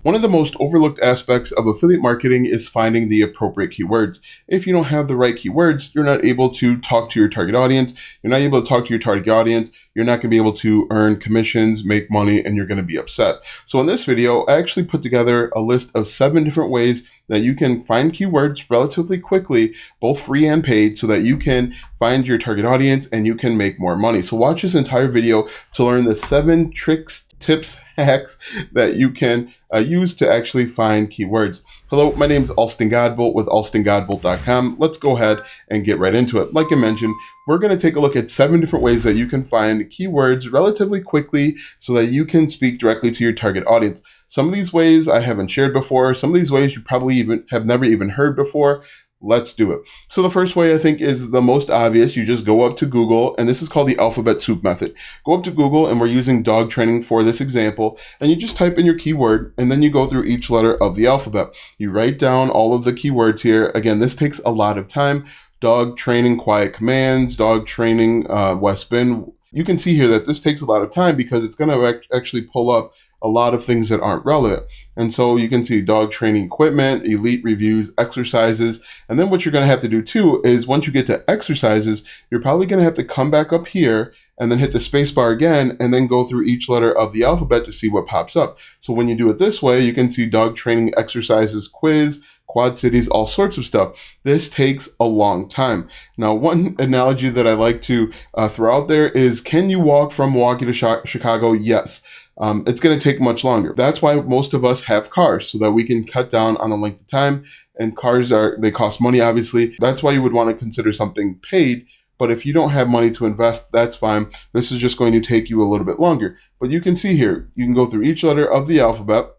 One of the most overlooked aspects of affiliate marketing is finding the appropriate keywords. If you don't have the right keywords, you're not able to talk to your target audience. You're not able to talk to your target audience. You're not going to be able to earn commissions, make money, and you're going to be upset. So in this video, I actually put together a list of 7 different ways that you can find keywords relatively quickly, both free and paid, so that you can find your target audience and you can make more money. So watch this entire video to learn the 7 tricks, tips, hacks that you can use to actually find keywords. Hello, my name is Alston Godbolt with alstongodbolt.com. Let's go ahead and get right into it. Like I mentioned, we're going to take a look at 7 different ways that you can find keywords relatively quickly so that you can speak directly to your target audience. Some of these ways I haven't shared before. Some of these ways you probably have never even heard before. Let's do it. So the first way I think is the most obvious. You just go up to Google, and this is called the alphabet soup method. Go up to Google, and we're using dog training for this example, and you just type in your keyword, and then you go through each letter of the alphabet. You write down all of the keywords here. Again, this takes a lot of time. Dog training, quiet commands, dog training, West Bend. You can see here that this takes a lot of time because it's going to actually pull up a lot of things that aren't relevant. And so you can see dog training equipment, elite reviews, exercises. And then what you're going to have to do too is once you get to exercises, you're probably going to have to come back up here and then hit the space bar again and then go through each letter of the alphabet to see what pops up. So when you do it this way, you can see dog training exercises, quiz, Quad Cities, all sorts of stuff. This takes a long time. Now, one analogy that I like to throw out there is, can you walk from Milwaukee to Chicago? Yes. It's going to take much longer. That's why most of us have cars, so that we can cut down on the length of time. And cars they cost money, obviously. That's why you would want to consider something paid. But if you don't have money to invest, that's fine. This is just going to take you a little bit longer. But you can see here, you can go through each letter of the alphabet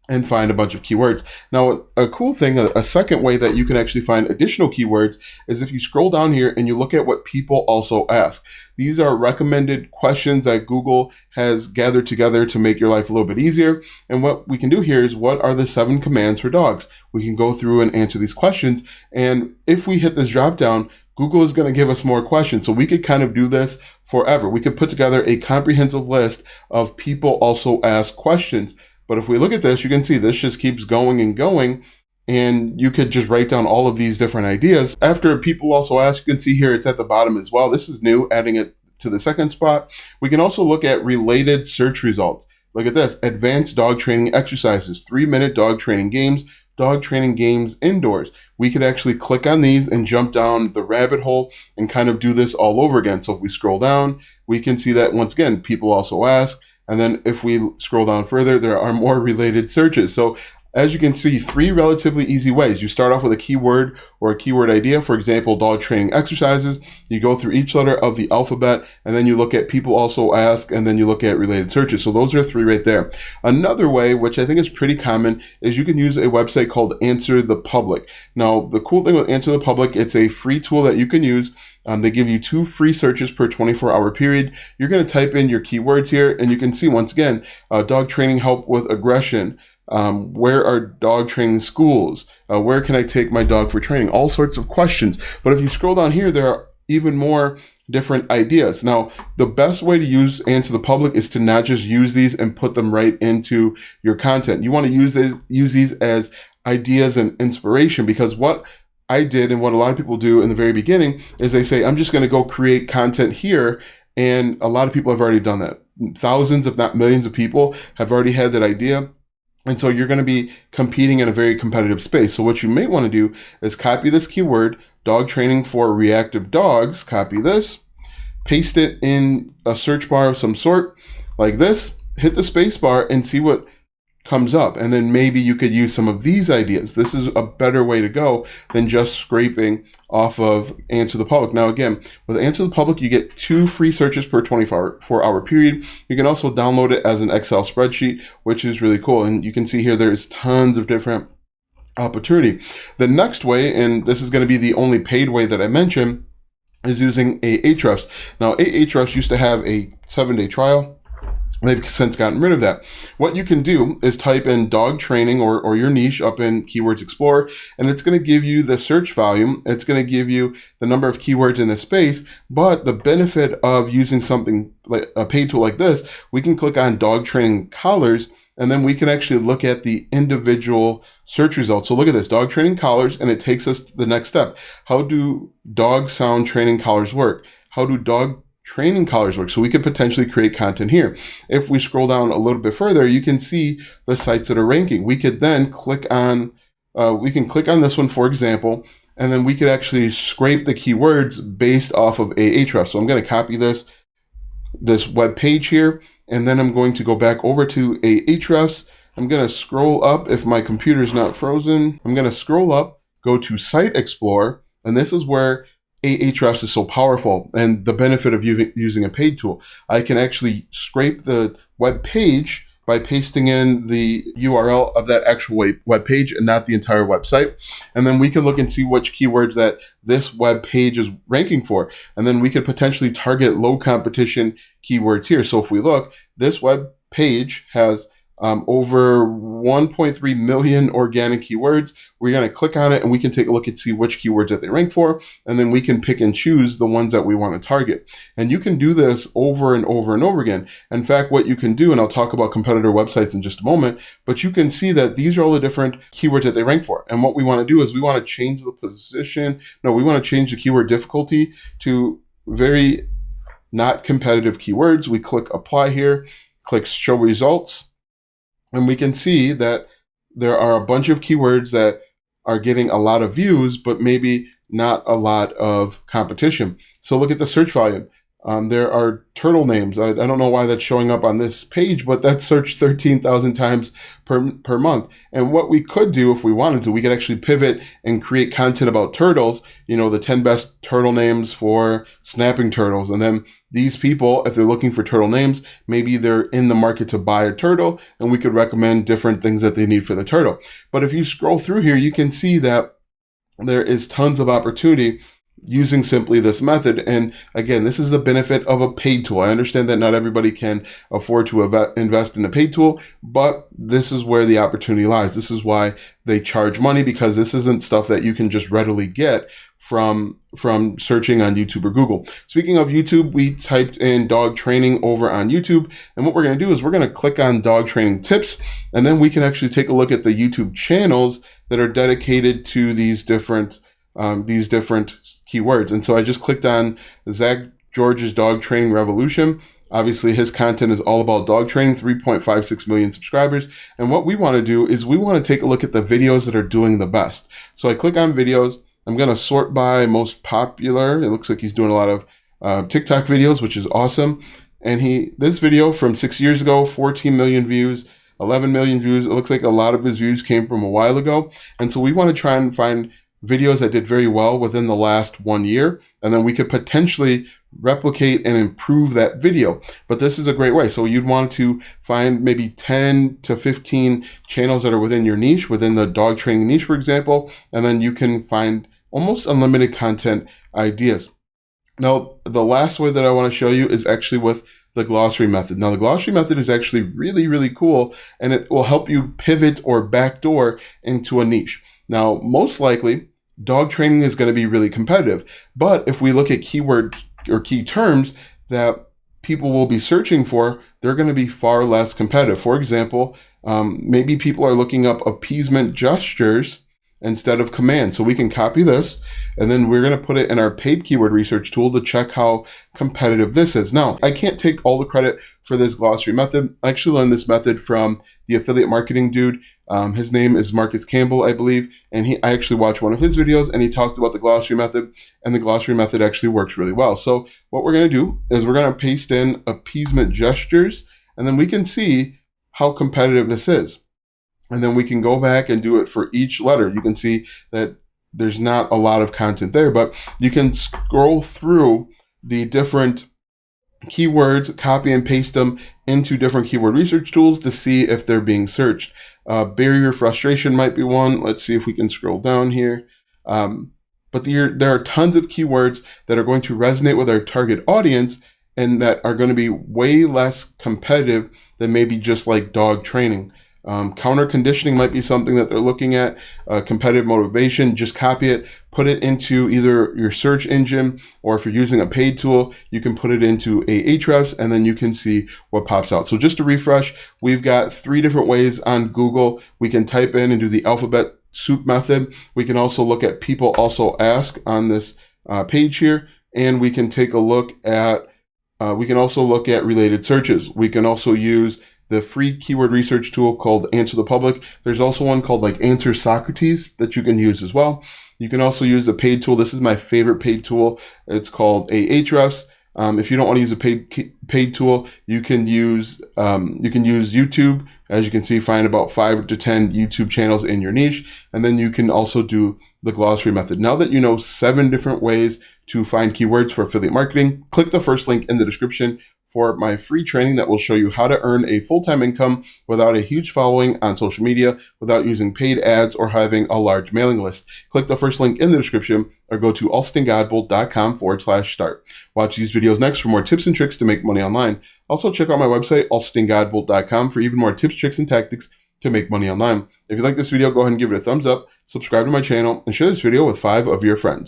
and find a bunch of keywords. Now, a cool thing, a second way that you can actually find additional keywords is if you scroll down here and you look at what people also ask. These are recommended questions that Google has gathered together to make your life a little bit easier. And what we can do here is, what are the 7 commands for dogs? We can go through and answer these questions. And if we hit this drop down, Google is going to give us more questions. So we could kind of do this forever. We could put together a comprehensive list of people also ask questions. But if we look at this, you can see this just keeps going and going. And you could just write down all of these different ideas. After people also ask, you can see here it's at the bottom as well. This is new, adding it to the second spot. We can also look at related search results. Look at this, advanced dog training exercises, 3-minute dog training games indoors. We could actually click on these and jump down the rabbit hole and kind of do this all over again. So if we scroll down, we can see that once again, people also ask. And then if we scroll down further, there are more related searches. So as you can see, 3 relatively easy ways. You start off with a keyword or a keyword idea. For example, dog training exercises. You go through each letter of the alphabet, and then you look at people also ask, and then you look at related searches. So those are 3 right there. Another way, which I think is pretty common, is you can use a website called Answer the Public. Now, the cool thing with Answer the Public, it's a free tool that you can use. They give you 2 free searches per 24-hour period. You're going to type in your keywords here, and you can see once again, dog training help with aggression. Where are dog training schools? Where can I take my dog for training? All sorts of questions. But if you scroll down here, there are even more different ideas. Now, the best way to use Answer the Public is to not just use these and put them right into your content. You want to use these as ideas and inspiration, because what I did and what a lot of people do in the very beginning is they say, I'm just going to go create content here. And a lot of people have already done that. Thousands, if not millions of people have already had that idea. And so you're going to be competing in a very competitive space. So what you may want to do is copy this keyword, dog training for reactive dogs, copy this, paste it in a search bar of some sort like this, hit the space bar and see what comes up. And then maybe you could use some of these ideas. This is a better way to go than just scraping off of Answer the Public. Now, again, with Answer the Public, you get 2 free searches per 24-hour period. You can also download it as an Excel spreadsheet, which is really cool. And you can see here, there's tons of different opportunity. The next way, and this is going to be the only paid way that I mentioned, is using Ahrefs. Now, Ahrefs used to have a 7-day trial. They've since gotten rid of that. What you can do is type in dog training or your niche up in Keywords Explorer, and it's going to give you the search volume. It's going to give you the number of keywords in the space. But the benefit of using something like a paid tool like this, we can click on dog training collars, And then we can actually look at the individual search results. So look at this, dog training collars, and it takes us to the next step. How do dog sound training collars work? How do dog training collars work? So we could potentially create content here. If we scroll down a little bit further, you can see the sites that are ranking. We could then click on, this one, for example, and then we could actually scrape the keywords based off of Ahrefs. So I'm going to copy this web page here, and then I'm going to go back over to Ahrefs. I'm going to scroll up if my computer's not frozen. I'm going to scroll up, go to Site Explorer, and this is where Ahrefs is so powerful and the benefit of using a paid tool. I can actually scrape the web page by pasting in the URL of that actual web page and not the entire website. And then we can look and see which keywords that this web page is ranking for. And then we could potentially target low competition keywords here. So if we look, this web page has over 1.3 million organic keywords. We're going to click on it and we can take a look and see which keywords that they rank for. And then we can pick and choose the ones that we want to target. And you can do this over and over and over again. In fact, what you can do, and I'll talk about competitor websites in just a moment, but you can see that these are all the different keywords that they rank for. And what we want to do is we want to change the position. No, we want to change the keyword difficulty to very not competitive keywords. We click apply here, click show results. And we can see that there are a bunch of keywords that are getting a lot of views, but maybe not a lot of competition. So look at the search volume. There are turtle names. I don't know why that's showing up on this page, but that's searched 13,000 times per month. And what we could do if we wanted to, we could actually pivot and create content about turtles, the 10 best turtle names for snapping turtles. And then these people, if they're looking for turtle names, maybe they're in the market to buy a turtle, and we could recommend different things that they need for the turtle. But if you scroll through here, you can see that there is tons of opportunity using simply this method. And again, this is the benefit of a paid tool. I understand that not everybody can afford to invest in a paid tool, but this is where the opportunity lies. This is why they charge money, because this isn't stuff that you can just readily get from searching on YouTube or Google. Speaking of YouTube, we typed in dog training over on YouTube. And what we're going to do is we're going to click on dog training tips, and then we can actually take a look at the YouTube channels that are dedicated to these different keywords. And so I just clicked on Zach George's Dog Training Revolution. Obviously, his content is all about dog training, 3.56 million subscribers. And what we want to do is we want to take a look at the videos that are doing the best. So I click on videos. I'm going to sort by most popular. It looks like he's doing a lot of TikTok videos, which is awesome. And this video from 6 years ago, 14 million views, 11 million views. It looks like a lot of his views came from a while ago. And so we want to try and find videos that did very well within the last 1 year, and then we could potentially replicate and improve that video. But this is a great way. So you'd want to find maybe 10 to 15 channels that are within your niche, within the dog training niche, for example, and then you can find almost unlimited content ideas. Now, the last way that I want to show you is actually with the glossary method. Now, the glossary method is actually really, really cool, and it will help you pivot or backdoor into a niche. Now, most likely, dog training is going to be really competitive. But if we look at keyword or key terms that people will be searching for, they're going to be far less competitive. For example, maybe people are looking up appeasement gestures instead of commands. So we can copy this, and then we're going to put it in our paid keyword research tool to check how competitive this is. Now, I can't take all the credit for this glossary method. I actually learned this method from the affiliate marketing dude. His name is Marcus Campbell, I believe. And I actually watched one of his videos, and he talked about the glossary method, and the glossary method actually works really well. So what we're going to do is we're going to paste in appeasement gestures, and then we can see how competitive this is. And then we can go back and do it for each letter. You can see that there's not a lot of content there, but you can scroll through the different keywords, copy and paste them into different keyword research tools to see if they're being searched. Barrier frustration might be one. Let's see if we can scroll down here. But there are tons of keywords that are going to resonate with our target audience and that are going to be way less competitive than maybe just like dog training. Counter conditioning might be something that they're looking at. Competitive motivation, just copy it, put it into either your search engine, or if you're using a paid tool, you can put it into Ahrefs, and then you can see what pops out. So just to refresh, we've got 3 different ways on Google. We can type in and do the alphabet soup method. We can also look at people also ask on this page here, and we can take a look at, we can also look at related searches. We can also use the free keyword research tool called Answer the Public. There's also one called like Answer Socrates that you can use as well. You can also use the paid tool. This is my favorite paid tool. It's called Ahrefs. If you don't want to use a paid tool, you can use YouTube. As you can see, find about 5 to 10 YouTube channels in your niche, and then you can also do the glossary method. Now that you know 7 different ways to find keywords for affiliate marketing, click the first link in the description for my free training that will show you how to earn a full-time income without a huge following on social media, without using paid ads or having a large mailing list. Click the first link in the description or go to alstongodbold.com/start. Watch these videos next for more tips and tricks to make money online. Also check out my website, alstongodbold.com, for even more tips, tricks, and tactics to make money online. If you like this video, go ahead and give it a thumbs up, subscribe to my channel, and share this video with 5 of your friends.